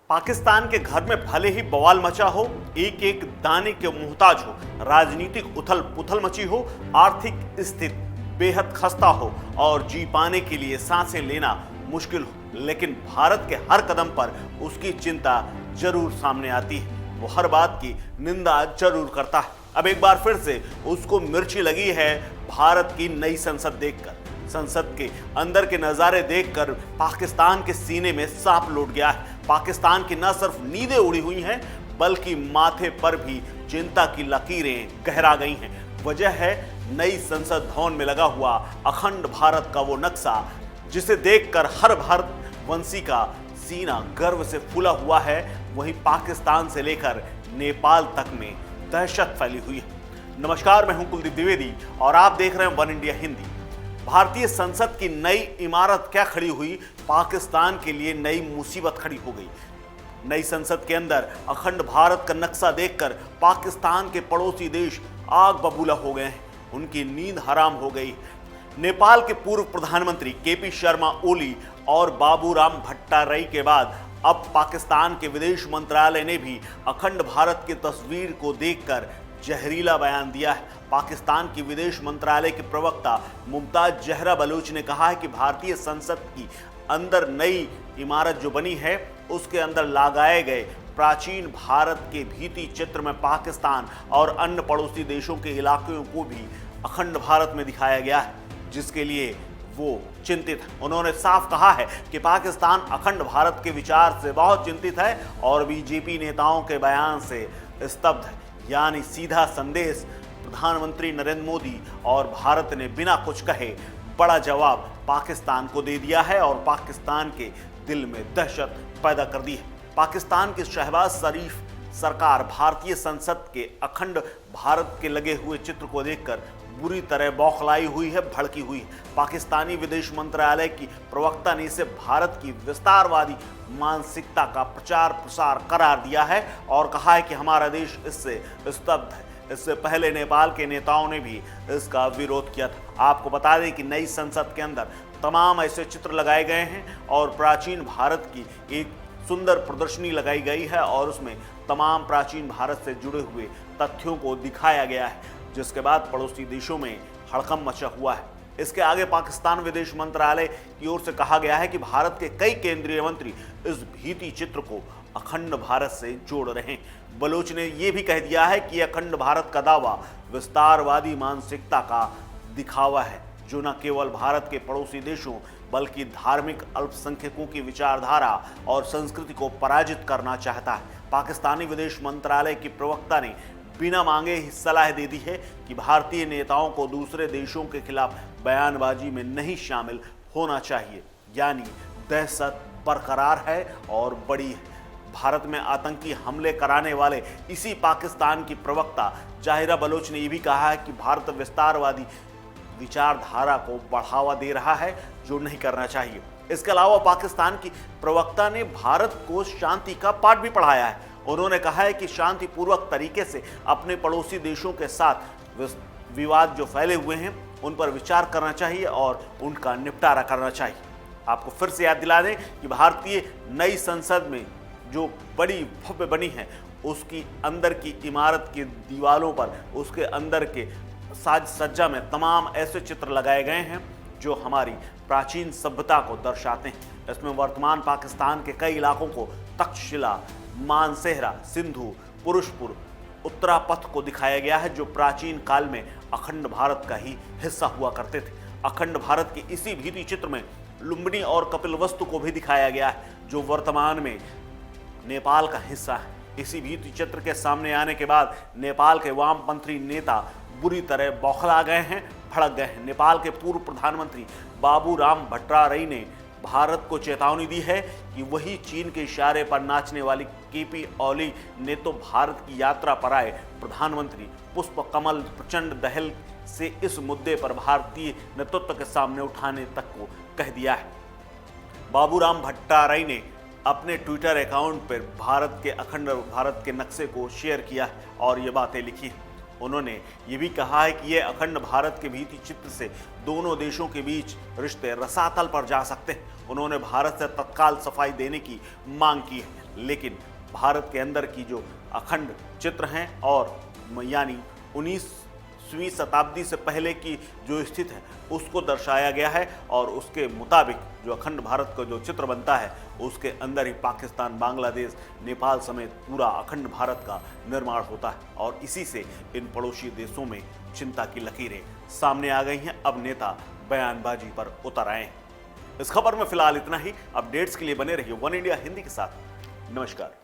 पाकिस्तान के घर में भले ही बवाल मचा हो, एक एक दाने के मुहताज हो, राजनीतिक उथल पुथल मची हो, आर्थिक स्थिति बेहद खस्ता हो और जी पाने के लिए सांसें लेना मुश्किल हो, लेकिन भारत के हर कदम पर उसकी चिंता जरूर सामने आती है। वो हर बात की निंदा जरूर करता है। अब एक बार फिर से उसको मिर्ची लगी है भारत की नई संसद देखकर। संसद के अंदर के नजारे देखकर पाकिस्तान के सीने में सांप लौट गया है। पाकिस्तान की न सिर्फ नींदें उड़ी हुई हैं, बल्कि माथे पर भी चिंता की लकीरें गहरा गई हैं। वजह है नई संसद भवन में लगा हुआ अखंड भारत का वो नक्शा, जिसे देखकर हर भारतवंशी का सीना गर्व से फूला हुआ है। वहीं पाकिस्तान से लेकर नेपाल तक में दहशत फैली हुई है। नमस्कार, मैं हूं कुलदीप द्विवेदी और आप देख रहे हैं वन इंडिया हिंदी। भारतीय संसद की नई इमारत क्या खड़ी हुई, पाकिस्तान के लिए नई मुसीबत खड़ी हो गई। नई संसद के अंदर अखंड भारत का नक्शा देखकर पाकिस्तान के पड़ोसी देश आग बबूला हो गए हैं, उनकी नींद हराम हो गई। नेपाल के पूर्व प्रधानमंत्री केपी शर्मा ओली और बाबूराम भट्टारई के बाद अब पाकिस्तान के विदेश मंत्रालय ने भी अखंड भारत की तस्वीर को देखकर जहरीला बयान दिया है। पाकिस्तान की विदेश मंत्रालय के प्रवक्ता मुमताज जहरा बलूच ने कहा है कि भारतीय संसद की अंदर नई इमारत जो बनी है, उसके अंदर लगाए गए प्राचीन भारत के भित्ति चित्र में पाकिस्तान और अन्य पड़ोसी देशों के इलाकों को भी अखंड भारत में दिखाया गया है, जिसके लिए वो चिंतित है। उन्होंने साफ कहा है कि पाकिस्तान अखंड भारत के विचार से बहुत चिंतित है और बीजेपी नेताओं के बयान से स्तब्ध है। यानी सीधा संदेश प्रधानमंत्री नरेंद्र मोदी और भारत ने बिना कुछ कहे बड़ा जवाब पाकिस्तान को दे दिया है और पाकिस्तान के दिल में दहशत पैदा कर दी है। पाकिस्तान की शहबाज शरीफ सरकार भारतीय संसद के अखंड भारत के लगे हुए चित्र को देखकर बुरी तरह बौखलाई हुई है, भड़की हुई है। पाकिस्तानी विदेश मंत्रालय की प्रवक्ता ने इसे भारत की विस्तारवादी मानसिकता का प्रचार प्रसार करार दिया है और कहा है कि हमारा देश इससे स्तब्ध है। इससे पहले नेपाल के नेताओं ने भी इसका विरोध किया था। आपको बता दें कि नई संसद के अंदर तमाम ऐसे चित्र लगाए गए हैं और प्राचीन भारत की एक सुंदर प्रदर्शनी लगाई गई है और उसमें तमाम प्राचीन भारत से जुड़े हुए तथ्यों को दिखाया गया है, जिसके बाद पड़ोसी देशों में हड़कंप मचा हुआ है। इसके आगे पाकिस्तान विदेश मंत्रालय की ओर से कहा गया है कि भारत के कई केंद्रीय मंत्री इस भित्ति चित्र को अखंड भारत से जोड़ रहे हैं। बलोच ने यह भी कह दिया है कि अखंड भारत का दावा विस्तारवादी मानसिकता का दिखावा है, जो न केवल भारत के पड़ोसी देशों बल्कि धार्मिक अल्पसंख्यकों की विचारधारा और संस्कृति को पराजित करना चाहता है। पाकिस्तानी विदेश मंत्रालय की प्रवक्ता ने बिना मांगे ही सलाह दे दी है कि भारतीय नेताओं को दूसरे देशों के खिलाफ बयानबाजी में नहीं शामिल होना चाहिए। यानी दहशत बरकरार है और बड़ी है। भारत में आतंकी हमले कराने वाले इसी पाकिस्तान की प्रवक्ता जाहिरा बलोच ने यह भी कहा है कि भारत विस्तारवादी विचारधारा को बढ़ावा दे रहा है, जो नहीं करना चाहिए। इसके अलावा पाकिस्तान की प्रवक्ता ने भारत को शांति का पाठ भी पढ़ाया है। उन्होंने कहा है कि शांतिपूर्वक तरीके से अपने पड़ोसी देशों के साथ विवाद जो फैले हुए हैं उन पर विचार करना चाहिए और उनका निपटारा करना चाहिए। आपको फिर से याद दिला दें कि भारतीय नई संसद में जो बड़ी भव्य बनी है, उसकी अंदर की इमारत की दीवारों पर, उसके अंदर के साज सज्जा में तमाम ऐसे चित्र लगाए गए हैं जो हमारी प्राचीन सभ्यता को दर्शाते हैं। इसमें वर्तमान पाकिस्तान के कई इलाकों को तक्षशिला, मानसेहरा, सिंधु, पुरुषपुर, उत्तरापथ को दिखाया गया है, जो प्राचीन काल में अखंड भारत का ही हिस्सा हुआ करते थे। अखंड भारत के इसी भित्ति चित्र में लुम्बिनी और कपिलवस्तु को भी दिखाया गया है, जो वर्तमान में नेपाल का हिस्सा है। इसी भित्ति चित्र के सामने आने के बाद नेपाल के वामपंथी नेता बुरी तरह बौखला गए हैं, भड़क गए हैं। नेपाल के पूर्व प्रधानमंत्री बाबूराम भट्टारई ने भारत को चेतावनी दी है कि वही चीन के इशारे पर नाचने वाली केपी ओली ने तो भारत की यात्रा पर आए प्रधानमंत्री पुष्प कमल प्रचंड दहल से इस मुद्दे पर भारतीय नेतृत्व के सामने उठाने तक को कह दिया है। बाबूराम भट्टारई ने अपने ट्विटर अकाउंट पर भारत के अखंड भारत के नक्शे को शेयर किया और ये बातें लिखी। उन्होंने ये भी कहा है कि यह अखंड भारत के भित्ति चित्र से दोनों देशों के बीच रिश्ते रसातल पर जा सकते हैं। उन्होंने भारत से तत्काल सफाई देने की मांग की है, लेकिन भारत के अंदर की जो अखंड चित्र हैं और यानी 19वीं शताब्दी से पहले की जो स्थिति है उसको दर्शाया गया है और उसके मुताबिक जो अखंड भारत का जो चित्र बनता है उसके अंदर ही पाकिस्तान, बांग्लादेश, नेपाल समेत पूरा अखंड भारत का निर्माण होता है और इसी से इन पड़ोसी देशों में चिंता की लकीरें सामने आ गई हैं। अब नेता बयानबाजी पर उतर आए हैं। इस खबर में फिलहाल इतना ही। अपडेट्स के लिए बने रहिए वन इंडिया हिंदी के साथ। नमस्कार।